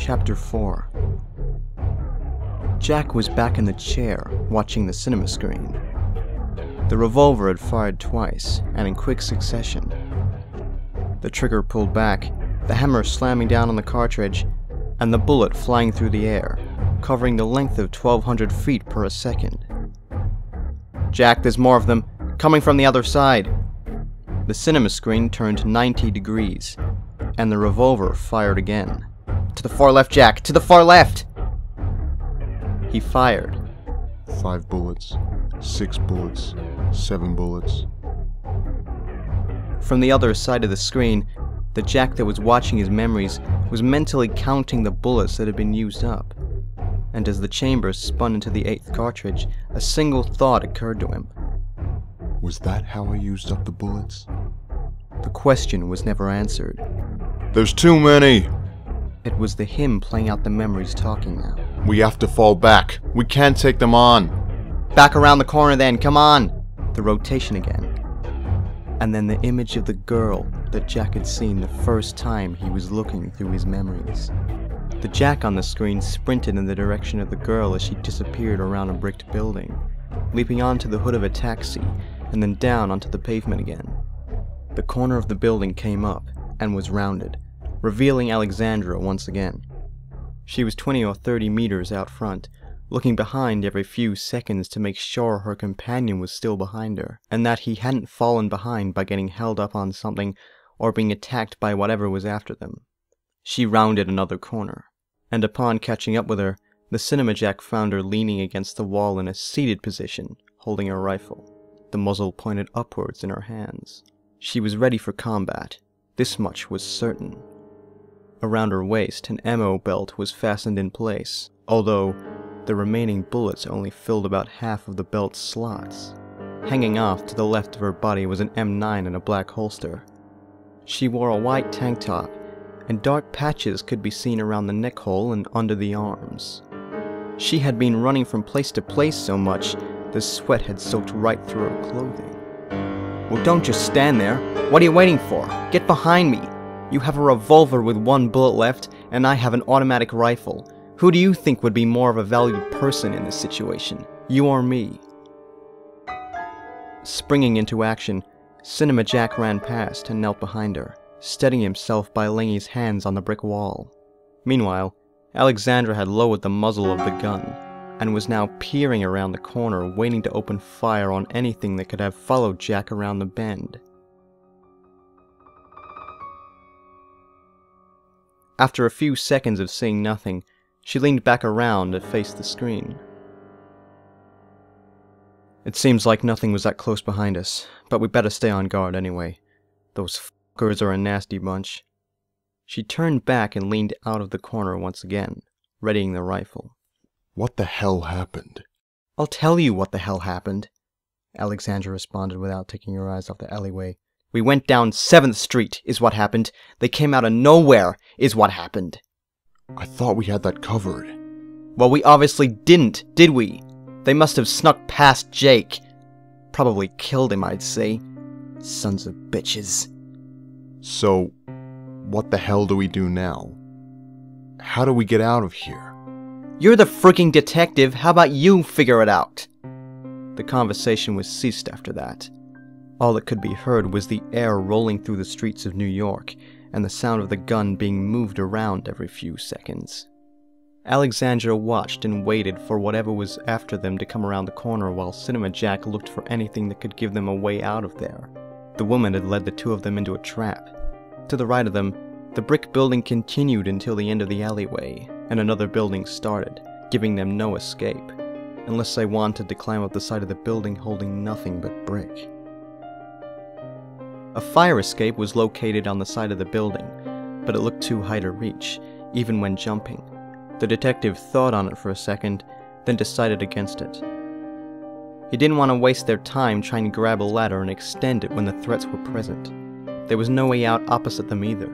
Chapter 4. Jack was back in the chair, watching the cinema screen. The revolver had fired twice, and in quick succession. The trigger pulled back, the hammer slamming down on the cartridge, and the bullet flying through the air, covering the length of 1,200 feet per second. "Jack, there's more of them, coming from the other side!" The cinema screen turned 90 degrees, and the revolver fired again. "To the far left, Jack! To the far left!" He fired. 5 bullets, 6 bullets, 7 bullets. From the other side of the screen, the Jack that was watching his memories was mentally counting the bullets that had been used up. And as the chamber spun into the 8th cartridge, a single thought occurred to him. Was that how I used up the bullets? The question was never answered. There's too many! It was the him playing out the memories talking now. We have to fall back. We can't take them on. "Back around the corner then, come on!" The rotation again. And then the image of the girl that Jack had seen the first time he was looking through his memories. The Jack on the screen sprinted in the direction of the girl as she disappeared around a bricked building, leaping onto the hood of a taxi and then down onto the pavement again. The corner of the building came up and was rounded, revealing Alexandra once again. She was 20 or 30 meters out front, looking behind every few seconds to make sure her companion was still behind her, and that he hadn't fallen behind by getting held up on something or being attacked by whatever was after them. She rounded another corner, and upon catching up with her, the cinema Jack found her leaning against the wall in a seated position, holding her rifle, the muzzle pointed upwards in her hands. She was ready for combat, this much was certain. Around her waist, an ammo belt was fastened in place, although the remaining bullets only filled about half of the belt's slots. Hanging off to the left of her body was an M9 in a black holster. She wore a white tank top, and dark patches could be seen around the neck hole and under the arms. She had been running from place to place so much, the sweat had soaked right through her clothing. "Well, don't just stand there. What are you waiting for? Get behind me. You have a revolver with 1 bullet left, and I have an automatic rifle. Who do you think would be more of a valued person in this situation, you or me?" Springing into action, Cinema Jack ran past and knelt behind her, steadying himself by laying his hands on the brick wall. Meanwhile, Alexandra had lowered the muzzle of the gun, and was now peering around the corner, waiting to open fire on anything that could have followed Jack around the bend. After a few seconds of seeing nothing, she leaned back around to face the screen. "It seems like nothing was that close behind us, but we better stay on guard anyway. Those fuckers are a nasty bunch." She turned back and leaned out of the corner once again, readying the rifle. What the hell happened? "I'll tell you what the hell happened," Alexandra responded without taking her eyes off the alleyway. "We went down 7th Street, is what happened. They came out of nowhere, is what happened." I thought we had that covered. "Well, we obviously didn't, did we? They must have snuck past Jake. Probably killed him, I'd say. Sons of bitches." So, what the hell do we do now? How do we get out of here? "You're the freaking detective, how about you figure it out?" The conversation was ceased after that. All that could be heard was the air rolling through the streets of New York, and the sound of the gun being moved around every few seconds. Alexandra watched and waited for whatever was after them to come around the corner while Cinema Jack looked for anything that could give them a way out of there. The woman had led the two of them into a trap. To the right of them, the brick building continued until the end of the alleyway, and another building started, giving them no escape, unless they wanted to climb up the side of the building holding nothing but brick. A fire escape was located on the side of the building, but it looked too high to reach, even when jumping. The detective thought on it for a second, then decided against it. He didn't want to waste their time trying to grab a ladder and extend it when the threats were present. There was no way out opposite them either.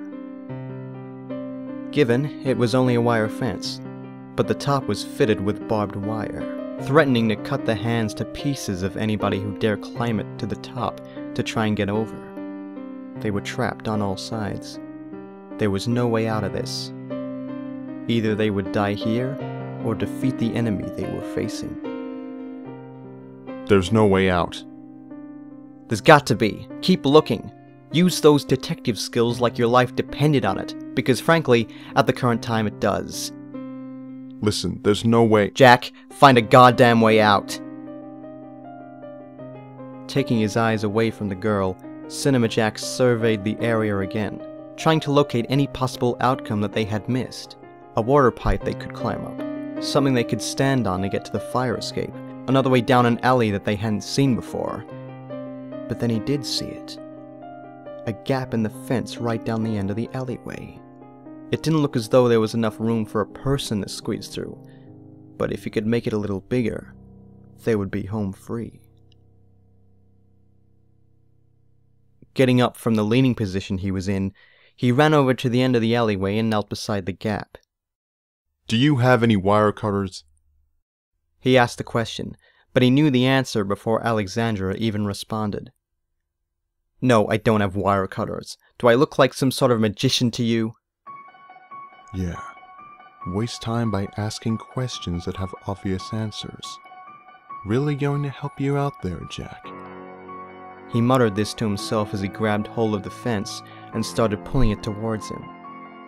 Given, it was only a wire fence, but the top was fitted with barbed wire, threatening to cut the hands to pieces of anybody who dare climb it to the top to try and get over. They were trapped on all sides. There was no way out of this. Either they would die here, or defeat the enemy they were facing. There's no way out. There's got to be. Keep looking. Use those detective skills like your life depended on it, because frankly, at the current time it does. Listen, there's no way. Jack, find a goddamn way out. Taking his eyes away from the girl, Cinema Jack surveyed the area again, trying to locate any possible outcome that they had missed. A water pipe they could climb up, something they could stand on to get to the fire escape, another way down an alley that they hadn't seen before. But then he did see it. A gap in the fence right down the end of the alleyway. It didn't look as though there was enough room for a person to squeeze through, but if he could make it a little bigger, they would be home free. Getting up from the leaning position he was in, he ran over to the end of the alleyway and knelt beside the gap. Do you have any wire cutters? He asked the question, but he knew the answer before Alexandra even responded. No, I don't have wire cutters. Do I look like some sort of magician to you? Yeah. Waste time by asking questions that have obvious answers. Really going to help you out there, Jack? He muttered this to himself as he grabbed hold of the fence and started pulling it towards him.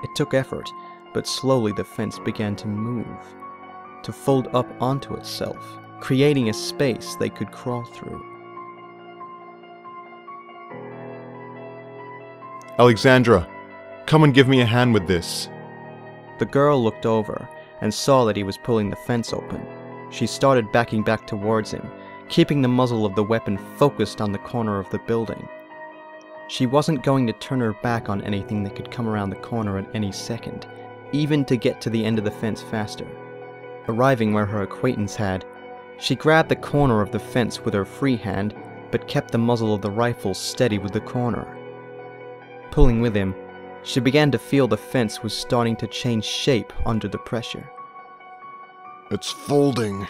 It took effort, but slowly the fence began to move, to fold up onto itself, creating a space they could crawl through. Alexandra, come and give me a hand with this. The girl looked over and saw that he was pulling the fence open. She started backing back towards him, keeping the muzzle of the weapon focused on the corner of the building. She wasn't going to turn her back on anything that could come around the corner at any second, even to get to the end of the fence faster. Arriving where her acquaintance had, she grabbed the corner of the fence with her free hand, but kept the muzzle of the rifle steady with the corner. Pulling with him, she began to feel the fence was starting to change shape under the pressure. It's folding.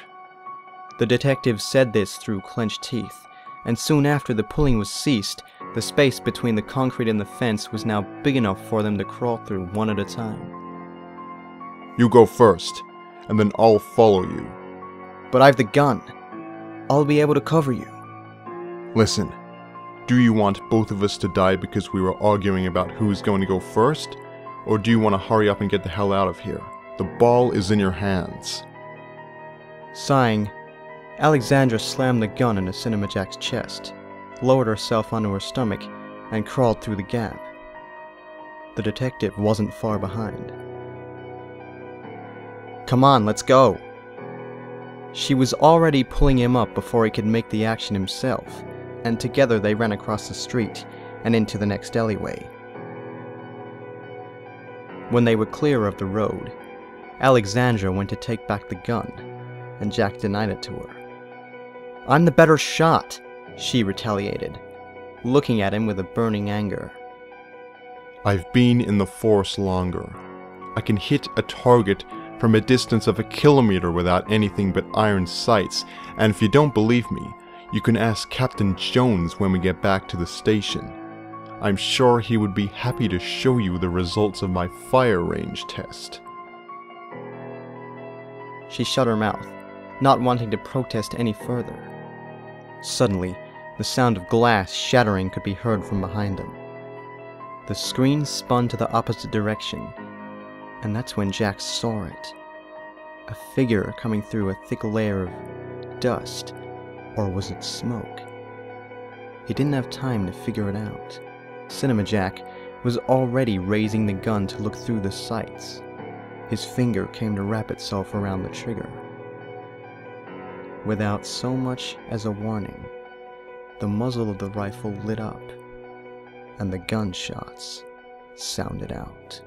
The detective said this through clenched teeth, and soon after the pulling was ceased, the space between the concrete and the fence was now big enough for them to crawl through one at a time. You go first, and then I'll follow you. But I've the gun. I'll be able to cover you. Listen, do you want both of us to die because we were arguing about who's going to go first? Or do you want to hurry up and get the hell out of here? The ball is in your hands. Sighing, Alexandra slammed the gun into Cinema Jack's chest, lowered herself onto her stomach, and crawled through the gap. The detective wasn't far behind. Come on, let's go! She was already pulling him up before he could make the action himself, and together they ran across the street and into the next alleyway. When they were clear of the road, Alexandra went to take back the gun, and Jack denied it to her. I'm the better shot, she retaliated, looking at him with a burning anger. I've been in the force longer. I can hit a target from a distance of 1 kilometer without anything but iron sights, and if you don't believe me, you can ask Captain Jones when we get back to the station. I'm sure he would be happy to show you the results of my fire range test. She shut her mouth, not wanting to protest any further. Suddenly, the sound of glass shattering could be heard from behind them. The screen spun to the opposite direction, and that's when Jack saw it. A figure coming through a thick layer of dust, or was it smoke? He didn't have time to figure it out. Cinema Jack was already raising the gun to look through the sights. His finger came to wrap itself around the trigger. Without so much as a warning, the muzzle of the rifle lit up, and the gunshots sounded out.